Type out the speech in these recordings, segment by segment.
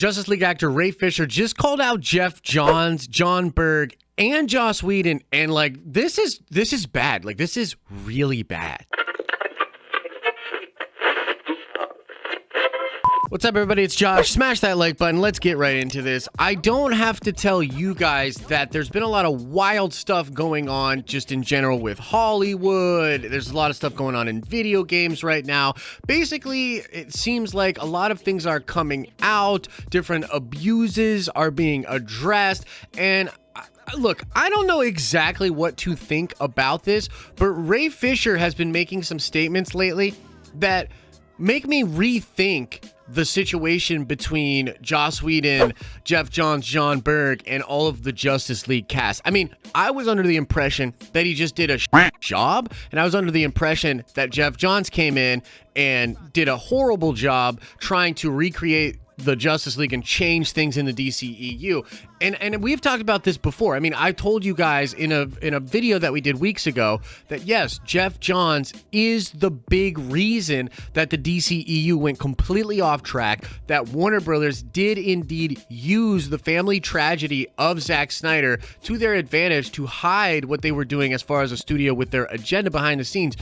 Justice League actor Ray Fisher just called out Geoff Johns, Jon Berg, and Joss Whedon, and like this is bad. Like this is really bad. What's up, everybody? It's Josh. Smash that like button. Let's get right into this. I don't have to tell you guys that there's been a lot of wild stuff going on just in general with Hollywood. There's a lot of stuff going on in video games right now. Basically, it seems like a lot of things are coming out. Different abuses are being addressed. And look, I don't know exactly what to think about this, but Ray Fisher has been making some statements lately that make me rethink the situation between Joss Whedon, Geoff Johns, Jon Berg, and all of the Justice League cast. I mean, I was under the impression that he just did a job, and I was under the impression that Geoff Johns came in and did a horrible job trying to recreate the Justice League and change things in the DCEU. And we've talked about this before. I mean, I told you guys in a video that we did weeks ago that yes, Geoff Johns is the big reason that the DCEU went completely off track, that Warner Brothers did indeed use the family tragedy of Zack Snyder to their advantage to hide what they were doing as far as a studio with their agenda behind the scenes.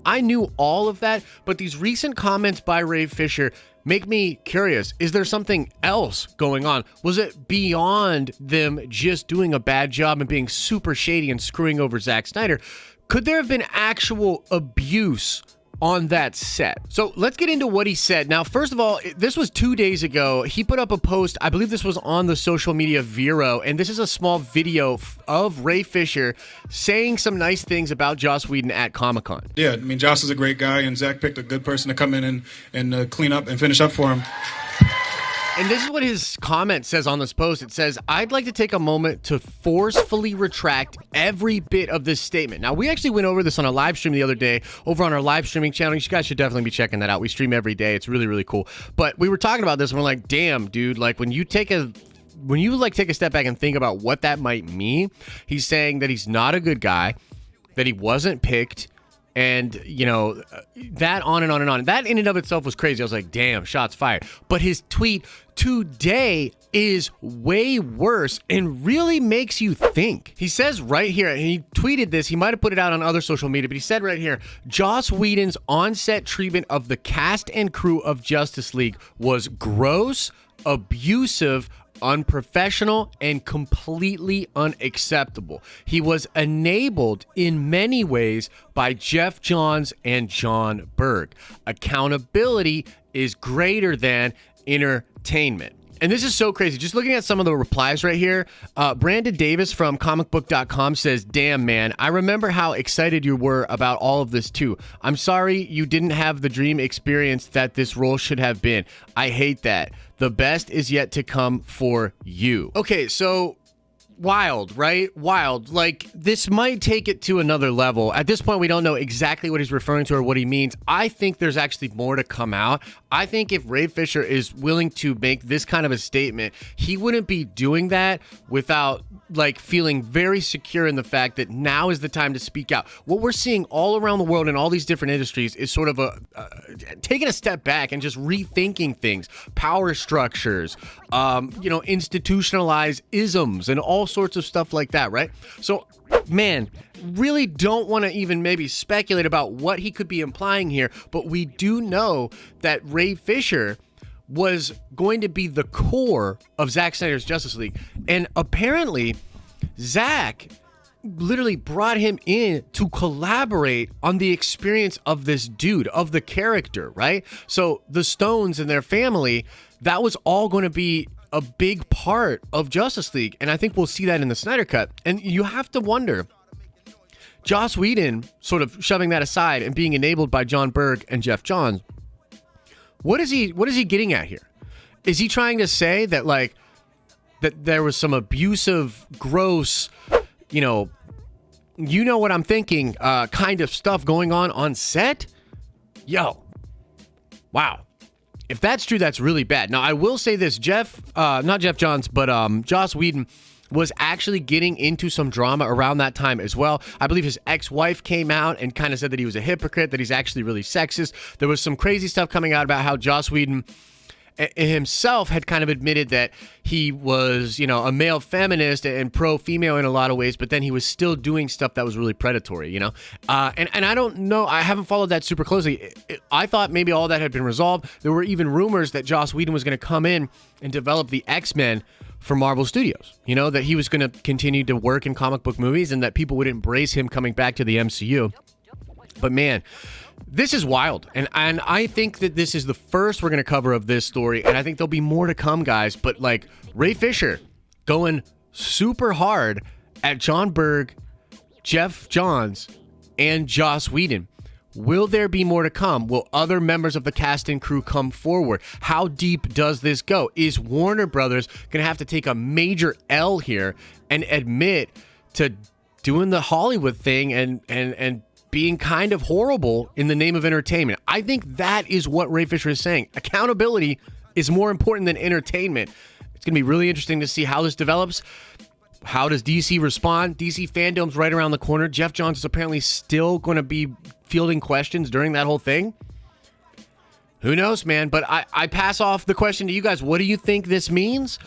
I knew all of that, but these recent comments by Ray Fisher make me curious. Is there something else going on? Was it beyond them just doing a bad job and being super shady and screwing over Zack Snyder? Could there have been actual abuse on that set? So let's get into what he said. Now, first of all, this was 2 days ago. He put up a post. I believe this was on the social media Vero, and this is a small video of Ray Fisher saying some nice things about Joss Whedon at Comic-Con. Yeah, I mean, Joss is a great guy, and Zack picked a good person to come in and clean up and finish up for him. And this is what his comment says on this post. It says, "I'd like to take a moment to forcefully retract every bit of this statement." Now, we actually went over this on a live stream the other day over on our live streaming channel. You guys should definitely be checking that out. We stream every day. It's really, really cool. But we were talking about this and we're like, damn, dude, like when you take a step back and think about what that might mean, he's saying that he's not a good guy, that he wasn't picked, and, you know, that on and on and on. That in and of itself was crazy. I was like, damn, shots fired. But his tweet today is way worse and really makes you think. He says right here, and he tweeted this, he might have put it out on other social media, but he said right here, Joss Whedon's on-set treatment of the cast and crew of Justice League was gross, abusive, unprofessional, and completely unacceptable. He was enabled in many ways by Geoff Johns and Jon Berg. Accountability is greater than entertainment. And this is so crazy. Just looking at some of the replies right here, Brandon Davis from comicbook.com says, "Damn, man, I remember how excited you were about all of this too. I'm sorry you didn't have the dream experience that this role should have been. I hate that. The best is yet to come for you." Okay, so wild, right? Wild. Like, this might take it to another level. At this point, we don't know exactly what he's referring to or what he means. I think there's actually more to come out. I think if Ray Fisher is willing to make this kind of a statement, he wouldn't be doing that without like feeling very secure in the fact that now is the time to speak out. What we're seeing all around the world in all these different industries is sort of taking a step back and just rethinking things, power structures, institutionalized isms and all sorts of stuff like that, right? So, man, really don't want to even maybe speculate about what he could be implying here, but we do know that Ray Fisher was going to be the core of Zack Snyder's Justice League. And apparently, Zack literally brought him in to collaborate on the experience of this dude, of the character, right? So the Stones and their family, that was all going to be a big part of Justice League. And I think we'll see that in the Snyder Cut. And you have to wonder, Joss Whedon sort of shoving that aside and being enabled by Jon Berg and Geoff Johns, what is he getting at here? Is he trying to say that like that there was some abusive, gross, you know what I'm thinking, kind of stuff going on set? Yo, wow. If that's true, that's really bad. Now, I will say this, not Geoff Johns, but Joss Whedon was actually getting into some drama around that time as well. I believe his ex-wife came out and kind of said that he was a hypocrite, that he's actually really sexist. There was some crazy stuff coming out about how Joss Whedon himself had kind of admitted that he was, you know, a male feminist and pro-female in a lot of ways, but then he was still doing stuff that was really predatory, you know? And I don't know, I haven't followed that super closely. I thought maybe all that had been resolved. There were even rumors that Joss Whedon was going to come in and develop the X-Men for Marvel Studios, you know, that he was going to continue to work in comic book movies and that people would embrace him coming back to the MCU. But man, this is wild. And I think that this is the first we're going to cover of this story. And I think there'll be more to come, guys. But like Ray Fisher going super hard at Jon Berg, Geoff Johns, and Joss Whedon. Will there be more to come? Will other members of the cast and crew come forward? How deep does this go? Is Warner Brothers going to have to take a major L here and admit to doing the Hollywood thing and being kind of horrible in the name of entertainment? I think that is what Ray Fisher is saying. Accountability is more important than entertainment. It's going to be really interesting to see how this develops. How does DC respond? DC fandom's right around the corner. Geoff Johns is apparently still going to be fielding questions during that whole thing. Who knows, man? But I pass off the question to you guys. What do you think this means?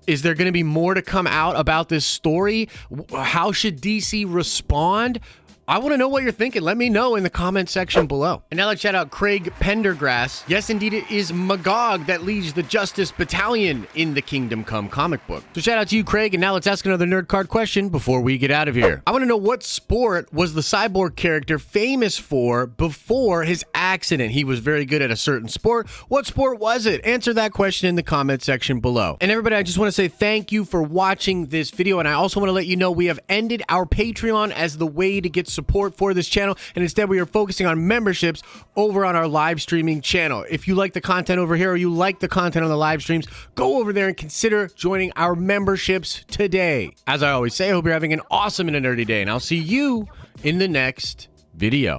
Is there going to be more to come out about this story? How should DC respond? I want to know what you're thinking. Let me know in the comment section below. And now let's shout out Craig Pendergrass. Yes, indeed, it is Magog that leads the Justice Battalion in the Kingdom Come comic book. So shout out to you, Craig. And now let's ask another nerd card question before we get out of here. I want to know, what sport was the Cyborg character famous for before his accident? He was very good at a certain sport. What sport was it? Answer that question in the comment section below. And everybody, I just want to say thank you for watching this video. And I also want to let you know we have ended our Patreon as the way to get support for this channel, and instead we are focusing on memberships over on our live streaming channel. If you like the content over here or you like the content on the live streams, go over there and consider joining our memberships today. As I always say, I hope you're having an awesome and a nerdy day, and I'll see you in the next video.